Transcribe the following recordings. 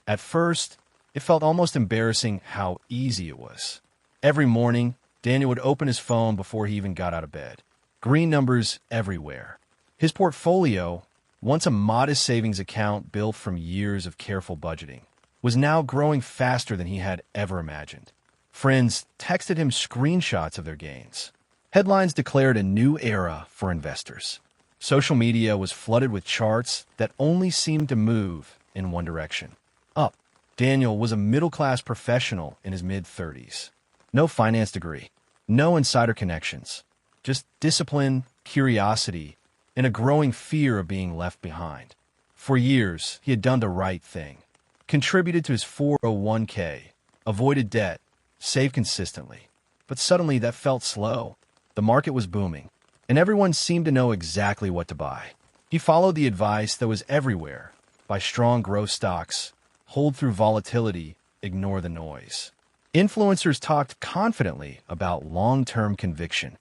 At first, it felt almost embarrassing how easy it was. Every morning, Daniel would open his phone before he even got out of bed. Green numbers everywhere. His portfolio, once a modest savings account built from years of careful budgeting, was now growing faster than he had ever imagined. Friends texted him screenshots of their gains. Headlines declared a new era for investors. Social media was flooded with charts that only seemed to move in one direction: up. Daniel was a middle-class professional in his mid-30s. No finance degree, no insider connections, just discipline, curiosity, and a growing fear of being left behind. For years, he had done the right thing. Contributed to his 401k, avoided debt, saved consistently. But suddenly that felt slow. The market was booming, and everyone seemed to know exactly what to buy. He followed the advice that was everywhere: buy strong growth stocks, hold through volatility, ignore the noise. Influencers talked confidently about long-term conviction.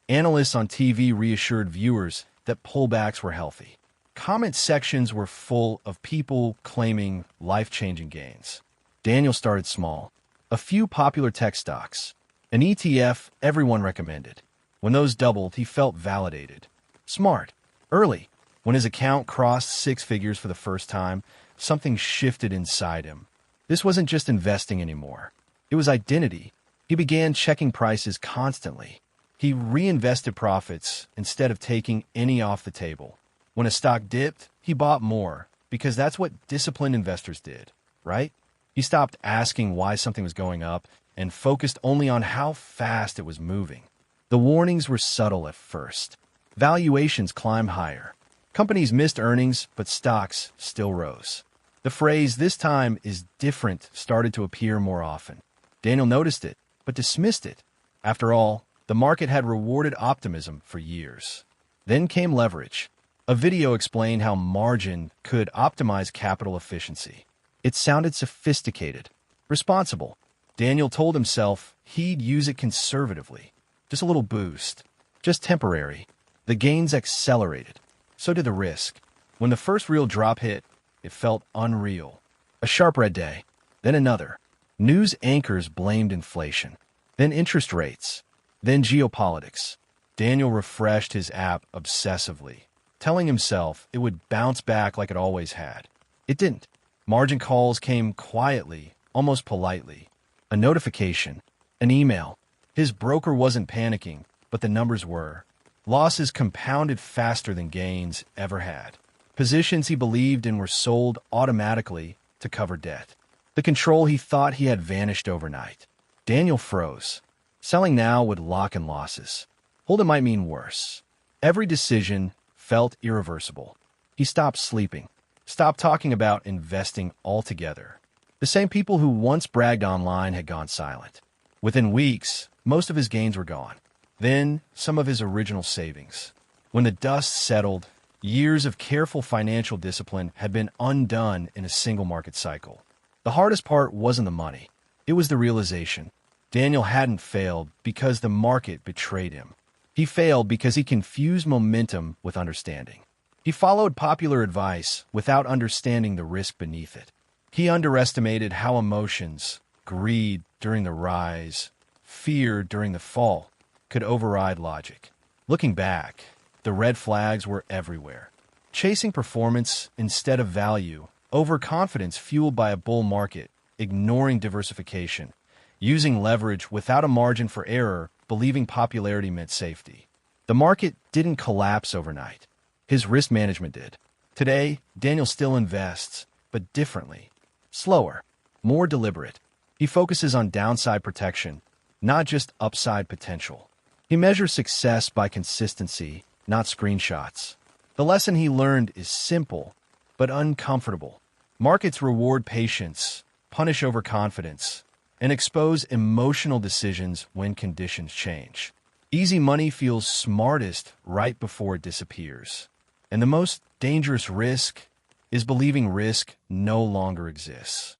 Analysts on TV reassured viewers that pullbacks were healthy. Comment sections were full of people claiming life-changing gains. Daniel started small. A few popular tech stocks. An ETF everyone recommended. When those doubled, he felt validated. Smart. Early. When his account crossed six figures for the first time, something shifted inside him. This wasn't just investing anymore. It was identity. He began checking prices constantly. He reinvested profits instead of taking any off the table. When a stock dipped, he bought more, because that's what disciplined investors did, right? He stopped asking why something was going up and focused only on how fast it was moving. The warnings were subtle at first. Valuations climbed higher. Companies missed earnings, but stocks still rose. The phrase "this time is different" started to appear more often. Daniel noticed it, but dismissed it. After all, the market had rewarded optimism for years. Then came leverage. A video explained how margin could optimize capital efficiency. It sounded sophisticated, responsible. Daniel told himself he'd use it conservatively. Just a little boost. Just temporary. The gains accelerated. So did the risk. When the first real drop hit, it felt unreal. A sharp red day. Then another. News anchors blamed inflation. Then interest rates. Then geopolitics. Daniel refreshed his app obsessively, telling himself it would bounce back like it always had. It didn't. Margin calls came quietly, almost politely. A notification. An email. His broker wasn't panicking, but the numbers were. Losses compounded faster than gains ever had. Positions he believed in were sold automatically to cover debt. The control he thought he had vanished overnight. Daniel froze. Selling now would lock in losses. Holding might mean worse. Every decision felt irreversible. He stopped sleeping. Stopped talking about investing altogether. The same people who once bragged online had gone silent. Within weeks, most of his gains were gone. Then, some of his original savings. When the dust settled, years of careful financial discipline had been undone in a single market cycle. The hardest part wasn't the money. It was the realization. Daniel hadn't failed because the market betrayed him. He failed because he confused momentum with understanding. He followed popular advice without understanding the risk beneath it. He underestimated how emotions, greed during the rise, fear during the fall, could override logic. Looking back, the red flags were everywhere. Chasing performance instead of value, overconfidence fueled by a bull market, ignoring diversification, using leverage without a margin for error, believing popularity meant safety. The market didn't collapse overnight. His risk management did. Today, Daniel still invests, but differently. Slower, more deliberate. He focuses on downside protection, not just upside potential. He measures success by consistency, not screenshots. The lesson he learned is simple, but uncomfortable. Markets reward patience, punish overconfidence, and expose emotional decisions when conditions change. Easy money feels smartest right before it disappears. And the most dangerous risk is believing risk no longer exists.